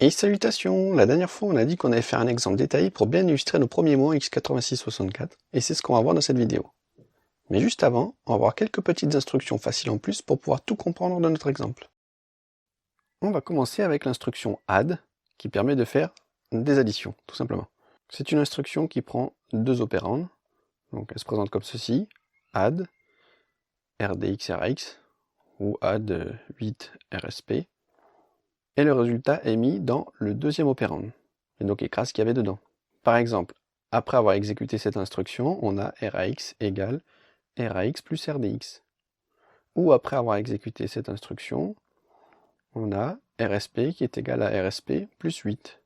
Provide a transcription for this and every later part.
Et salutations! La dernière fois, on a dit qu'on allait faire un exemple détaillé pour bien illustrer nos premiers mots en x86-64, et c'est ce qu'on va voir dans cette vidéo. Mais juste avant, on va voir quelques petites instructions faciles en plus pour pouvoir tout comprendre dans notre exemple. On va commencer avec l'instruction add, qui permet de faire des additions, tout simplement. C'est une instruction qui prend deux opérandes, donc elle se présente comme ceci, add rdx-rx, ou add 8 rsp, et le résultat est mis dans le deuxième opérande, et donc écrase ce qu'il y avait dedans. Par exemple, après avoir exécuté cette instruction, on a rax égale rax plus rdx. Ou après avoir exécuté cette instruction, on a rsp qui est égal à rsp plus 8.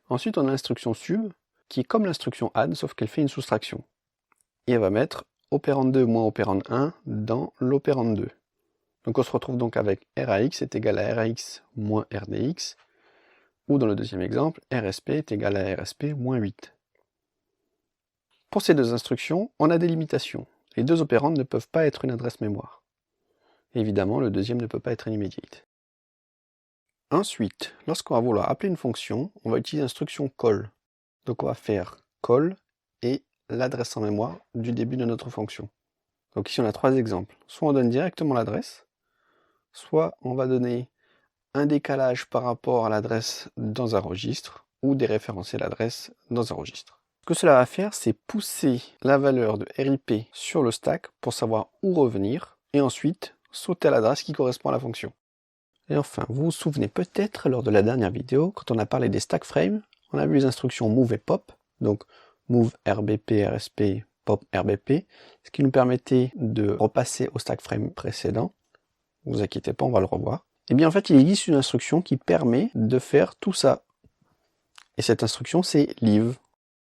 Ensuite, on a l'instruction sub, qui est comme l'instruction add, sauf qu'elle fait une soustraction. Et elle va mettre opérande 2 moins opérande 1 dans l'opérande 2. Donc on se retrouve donc avec rax est égal à rax moins rdx, ou dans le deuxième exemple, rsp est égal à rsp moins 8. Pour ces deux instructions, on a des limitations. Les deux opérandes ne peuvent pas être une adresse mémoire. Évidemment, le deuxième ne peut pas être un immediate. Ensuite, lorsqu'on va vouloir appeler une fonction, on va utiliser l'instruction call. Donc on va faire call et l'adresse en mémoire du début de notre fonction. Donc ici on a trois exemples. Soit on donne directement l'adresse, soit on va donner un décalage par rapport à l'adresse dans un registre, ou déréférencer l'adresse dans un registre. Ce que cela va faire, c'est pousser la valeur de RIP sur le stack pour savoir où revenir, et ensuite sauter à l'adresse qui correspond à la fonction. Et enfin, vous vous souvenez peut-être lors de la dernière vidéo, quand on a parlé des stack frames, on a vu les instructions move et pop, donc move rbp rsp pop rbp, ce qui nous permettait de repasser au stack frame précédent. Ne vous inquiétez pas, on va le revoir. Et bien en fait, il existe une instruction qui permet de faire tout ça. Et cette instruction, c'est leave.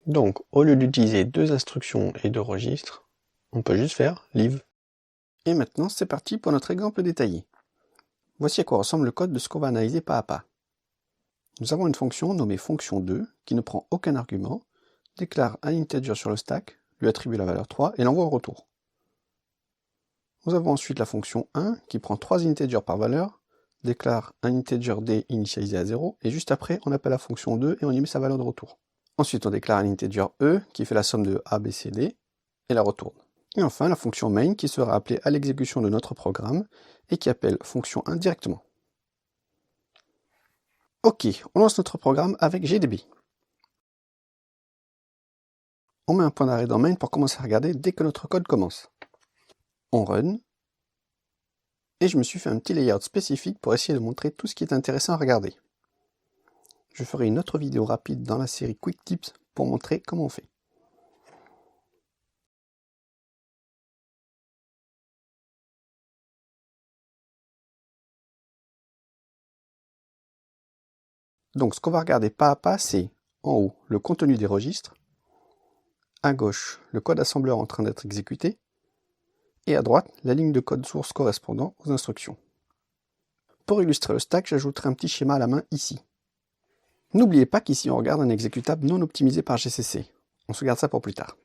Donc, au lieu d'utiliser deux instructions et deux registres, on peut juste faire leave. Et maintenant, c'est parti pour notre exemple détaillé. Voici à quoi ressemble le code de ce qu'on va analyser pas à pas. Nous avons une fonction nommée fonction2 qui ne prend aucun argument, déclare un integer sur le stack, lui attribue la valeur 3 et l'envoie au retour. Nous avons ensuite la fonction 1 qui prend 3 integers par valeur, déclare un integer d initialisé à 0, et juste après, on appelle la fonction 2 et on y met sa valeur de retour. Ensuite, on déclare un integer e qui fait la somme de a, b, c, d, et la retourne. Et enfin, la fonction main qui sera appelée à l'exécution de notre programme, et qui appelle fonction 1 directement. Ok, on lance notre programme avec GDB. On met un point d'arrêt dans main pour commencer à regarder dès que notre code commence. On run, et je me suis fait un petit layout spécifique pour essayer de montrer tout ce qui est intéressant à regarder. Je ferai une autre vidéo rapide dans la série Quick Tips pour montrer comment on fait. Donc ce qu'on va regarder pas à pas, c'est en haut le contenu des registres, à gauche le code assembleur en train d'être exécuté, et à droite la ligne de code source correspondant aux instructions. Pour illustrer le stack, j'ajouterai un petit schéma à la main ici. N'oubliez pas qu'ici on regarde un exécutable non optimisé par GCC. On se garde ça pour plus tard.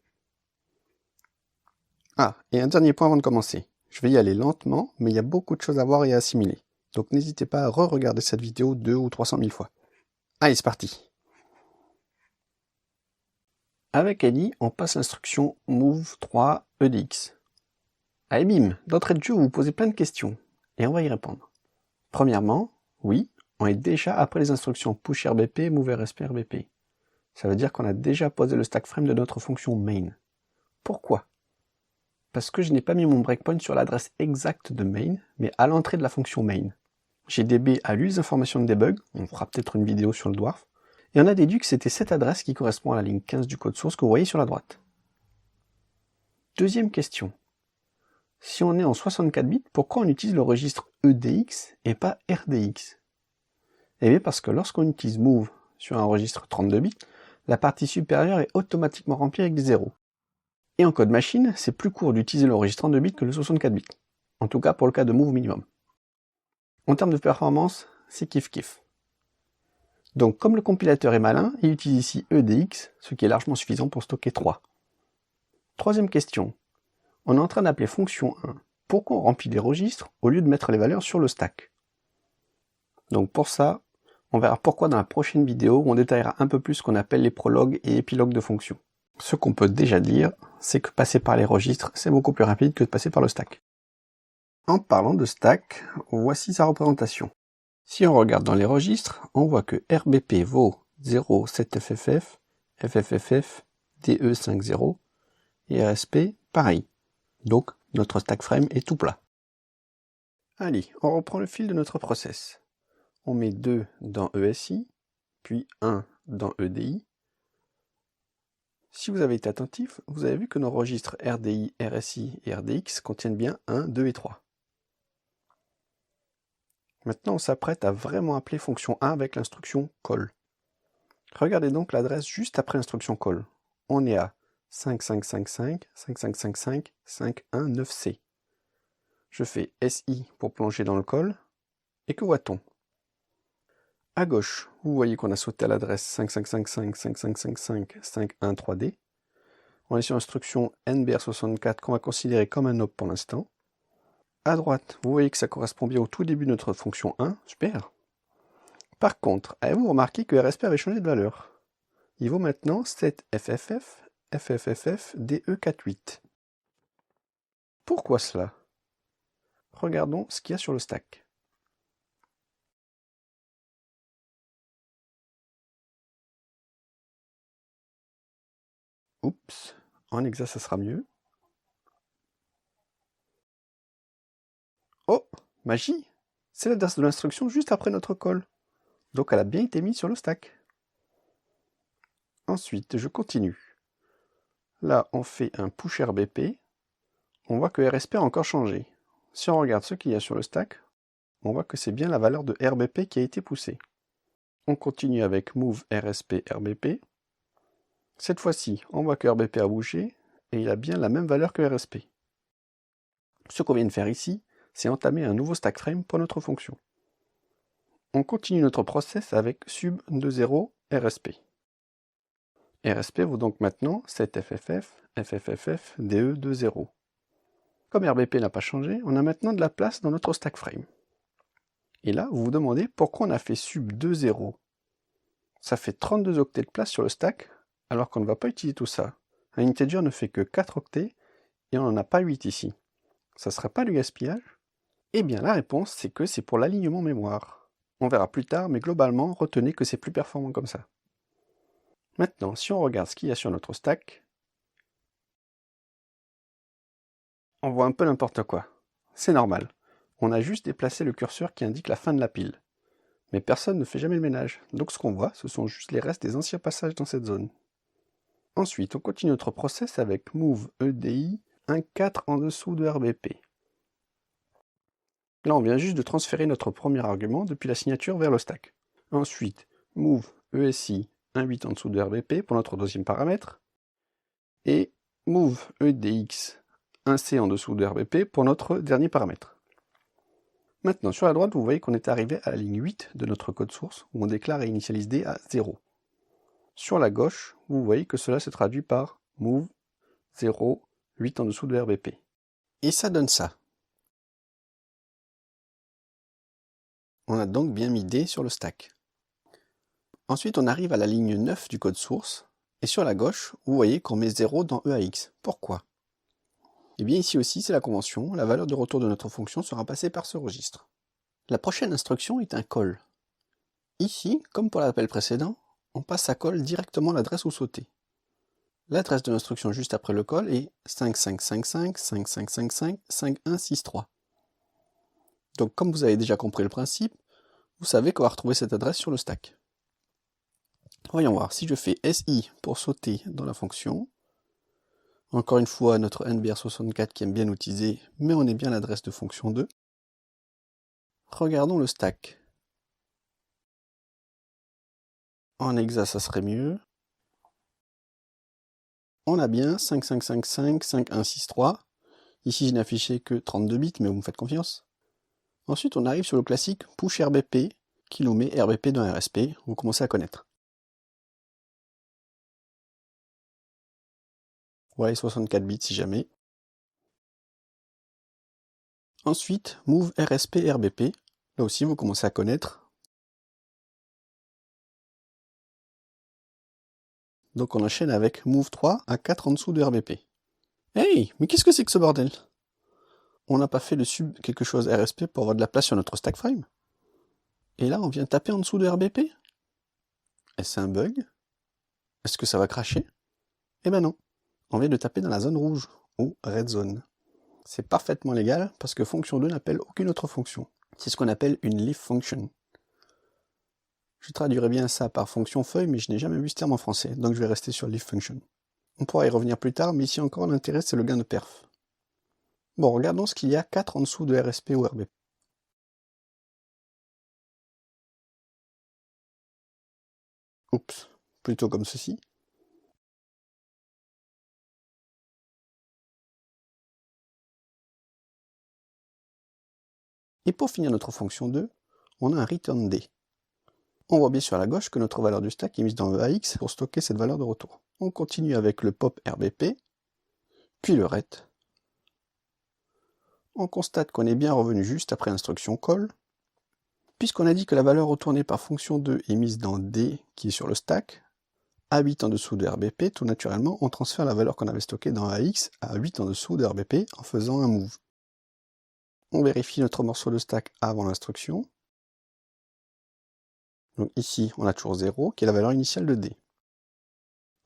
Ah, et un dernier point avant de commencer. Je vais y aller lentement, mais il y a beaucoup de choses à voir et à assimiler. Donc n'hésitez pas à re-regarder cette vidéo 200 ou 300 000 fois. Allez, c'est parti. Avec Ellie, on passe l'instruction move 3 edx. Allez bim, d'entrée de jeu vous vous posez plein de questions, et on va y répondre. Premièrement, oui, on est déjà après les instructions push rbp, move rsp rbp. Ça veut dire qu'on a déjà posé le stack frame de notre fonction main. Pourquoi? Parce que je n'ai pas mis mon breakpoint sur l'adresse exacte de main, mais à l'entrée de la fonction main. GDB a lu les informations de debug, on fera peut-être une vidéo sur le dwarf, et on a déduit que c'était cette adresse qui correspond à la ligne 15 du code source que vous voyez sur la droite. Deuxième question. Si on est en 64 bits, pourquoi on utilise le registre EDX et pas RDX? Eh bien parce que lorsqu'on utilise move sur un registre 32 bits, la partie supérieure est automatiquement remplie avec des zéros. Et en code machine, c'est plus court d'utiliser le registre 32 bits que le 64 bits. En tout cas pour le cas de move minimum. En termes de performance, c'est kiff kiff. Donc comme le compilateur est malin, il utilise ici EDX, ce qui est largement suffisant pour stocker 3. Troisième question. On est en train d'appeler fonction 1. Pourquoi on remplit des registres au lieu de mettre les valeurs sur le stack? Donc pour ça, On verra pourquoi dans la prochaine vidéo où on détaillera un peu plus ce qu'on appelle les prologues et épilogues de fonctions. Ce qu'on peut déjà dire, c'est que passer par les registres, c'est beaucoup plus rapide que de passer par le stack. En parlant de stack, voici sa représentation. Si on regarde dans les registres, on voit que RBP vaut 0,7FFF, FFFF, DE50, et RSP, pareil. Donc, notre stack frame est tout plat. Allez, on reprend le fil de notre process. On met 2 dans ESI, puis 1 dans EDI. Si vous avez été attentif, vous avez vu que nos registres RDI, RSI et RDX contiennent bien 1, 2 et 3. Maintenant, on s'apprête à vraiment appeler fonction 1 avec l'instruction call. Regardez donc l'adresse juste après l'instruction call. On est à 5555, 5555, 519C. Je fais SI pour plonger dans le call, et que voit-on? À gauche, vous voyez qu'on a sauté à l'adresse 5555, 5555, 513D. On est sur l'instruction NBR64 qu'on va considérer comme un op pour l'instant. À droite, vous voyez que ça correspond bien au tout début de notre fonction 1, super. Par contre, avez-vous remarqué que RSP avait changé de valeur? Il vaut maintenant 7FFF, FFFF, DE48. Pourquoi cela? Regardons ce qu'il y a sur le stack. Oups, en hexa ça sera mieux. Oh, magie! C'est l'adresse de l'instruction juste après notre call. Donc elle a bien été mise sur le stack. Ensuite, je continue. Là, on fait un push RBP. On voit que RSP a encore changé. Si on regarde ce qu'il y a sur le stack, on voit que c'est bien la valeur de RBP qui a été poussée. On continue avec move RSP RBP. Cette fois-ci, on voit que RBP a bougé et il a bien la même valeur que RSP. Ce qu'on vient de faire ici, c'est entamer un nouveau stack frame pour notre fonction. On continue notre process avec sub20 RSP. RSP vaut donc maintenant 7FFF, FFFF, DE20. Comme RBP n'a pas changé, on a maintenant de la place dans notre stack frame. Et là, vous vous demandez pourquoi on a fait sub20. Ça fait 32 octets de place sur le stack, alors qu'on ne va pas utiliser tout ça. Un integer ne fait que 4 octets, et on n'en a pas 8 ici. Ça ne serait pas du gaspillage? Eh bien la réponse, c'est que c'est pour l'alignement mémoire. On verra plus tard, mais globalement, retenez que c'est plus performant comme ça. Maintenant, si on regarde ce qu'il y a sur notre stack, on voit un peu n'importe quoi. C'est normal. On a juste déplacé le curseur qui indique la fin de la pile. Mais personne ne fait jamais le ménage, donc ce qu'on voit, ce sont juste les restes des anciens passages dans cette zone. Ensuite, on continue notre process avec move EDI 1,4 en dessous de RBP. Là, on vient juste de transférer notre premier argument depuis la signature vers le stack. Ensuite, move ESI 1,8 en dessous de RBP pour notre deuxième paramètre. Et move EDX 1C en dessous de RBP pour notre dernier paramètre. Maintenant, sur la droite, vous voyez qu'on est arrivé à la ligne 8 de notre code source, où on déclare et initialise D à 0. Sur la gauche, vous voyez que cela se traduit par move 0, 8 en dessous de RBP. Et ça donne ça. On a donc bien mis D sur le stack. Ensuite, on arrive à la ligne 9 du code source, et sur la gauche, vous voyez qu'on met 0 dans EAX. Pourquoi? Eh bien ici aussi, c'est la convention, la valeur de retour de notre fonction sera passée par ce registre. La prochaine instruction est un call. Ici, comme pour l'appel précédent, on passe à call directement l'adresse où sauter. L'adresse de l'instruction juste après le call est 5555, 5555, 5163. Donc comme vous avez déjà compris le principe, vous savez qu'on va retrouver cette adresse sur le stack. Voyons voir, si je fais SI pour sauter dans la fonction, encore une fois notre NBR64 qui aime bien utiliser, mais on est bien l'adresse de fonction 2. Regardons le stack. En hexa, ça serait mieux. On a bien 5555, 5163. Ici, je n'ai affiché que 32 bits, mais vous me faites confiance. Ensuite, on arrive sur le classique push RBP, qui nous met RBP dans RSP, vous commencez à connaître. Ouais, 64 bits si jamais. Ensuite, move RSP RBP, là aussi vous commencez à connaître. Donc on enchaîne avec move 3 à 4 en dessous de RBP. Hey, mais qu'est-ce que c'est que ce bordel? On n'a pas fait le sub quelque chose RSP pour avoir de la place sur notre stack frame? Et là, on vient taper en dessous de RBP? Est-ce un bug? Est-ce que ça va cracher? Eh ben non, on vient de taper dans la zone rouge, ou red zone. C'est parfaitement légal parce que fonction 2 n'appelle aucune autre fonction. C'est ce qu'on appelle une leaf function. Je traduirais bien ça par fonction feuille, mais je n'ai jamais vu ce terme en français, donc je vais rester sur leaf function. On pourra y revenir plus tard, mais ici encore l'intérêt c'est le gain de perf. Bon, regardons ce qu'il y a 4 en dessous de RSP ou RBP. Oups, plutôt comme ceci. Et pour finir notre fonction 2, on a un return D. On voit bien sur la gauche que notre valeur du stack est mise dans EAX pour stocker cette valeur de retour. On continue avec le pop RBP, puis le ret. On constate qu'on est bien revenu juste après l'instruction call. Puisqu'on a dit que la valeur retournée par fonction 2 est mise dans D qui est sur le stack, à 8 en dessous de RBP, tout naturellement, on transfère la valeur qu'on avait stockée dans AX à 8 en dessous de RBP en faisant un move. On vérifie notre morceau de stack avant l'instruction. Donc ici, on a toujours 0, qui est la valeur initiale de D.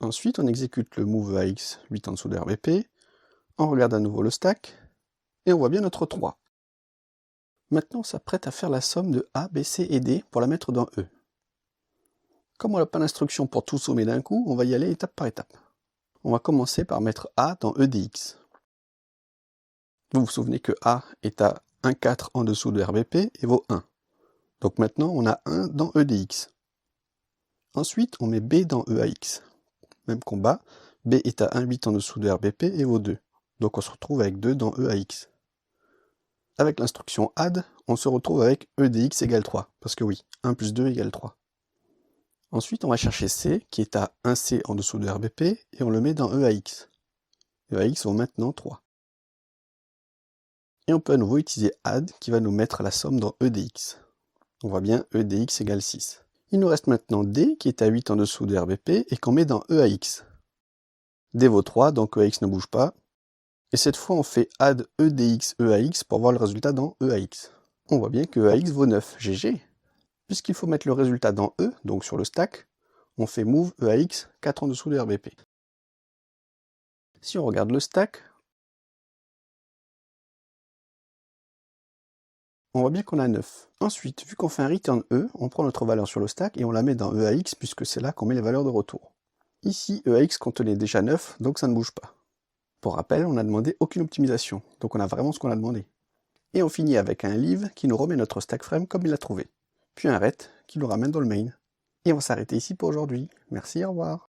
Ensuite, on exécute le move AX 8 en dessous de RBP, on regarde à nouveau le stack, et on voit bien notre 3. Maintenant, on s'apprête à faire la somme de A, B, C et D pour la mettre dans E. Comme on n'a pas d'instruction pour tout sommer d'un coup, on va y aller étape par étape. On va commencer par mettre A dans EDX. Vous vous souvenez que A est à 1,4 en dessous de RBP et vaut 1. Donc maintenant, on a 1 dans EDX. Ensuite, on met B dans EAX. Même combat, B est à 1,8 en dessous de RBP et vaut 2. Donc on se retrouve avec 2 dans EAX. Avec l'instruction add, on se retrouve avec EDX égale 3. Parce que oui, 1 plus 2 égale 3. Ensuite, on va chercher C, qui est à 1C en dessous de RBP, et on le met dans EAX. EAX vaut maintenant 3. Et on peut à nouveau utiliser add, qui va nous mettre la somme dans EDX. On voit bien EDX égale 6. Il nous reste maintenant D, qui est à 8 en dessous de RBP, et qu'on met dans EAX. D vaut 3, donc EAX ne bouge pas. Et cette fois, on fait add EDX EAX pour voir le résultat dans EAX. On voit bien que EAX vaut 9, GG. Puisqu'il faut mettre le résultat dans E, donc sur le stack, on fait move EAX 4 en dessous de RBP. Si on regarde le stack, on voit bien qu'on a 9. Ensuite, vu qu'on fait un return E, on prend notre valeur sur le stack et on la met dans EAX puisque c'est là qu'on met les valeurs de retour. Ici, EAX contenait déjà 9, donc ça ne bouge pas. Pour rappel, on n'a demandé aucune optimisation, donc on a vraiment ce qu'on a demandé. Et on finit avec un leave qui nous remet notre stack frame comme il l'a trouvé. Puis un ret qui nous ramène dans le main. Et on va s'arrêter ici pour aujourd'hui. Merci, au revoir.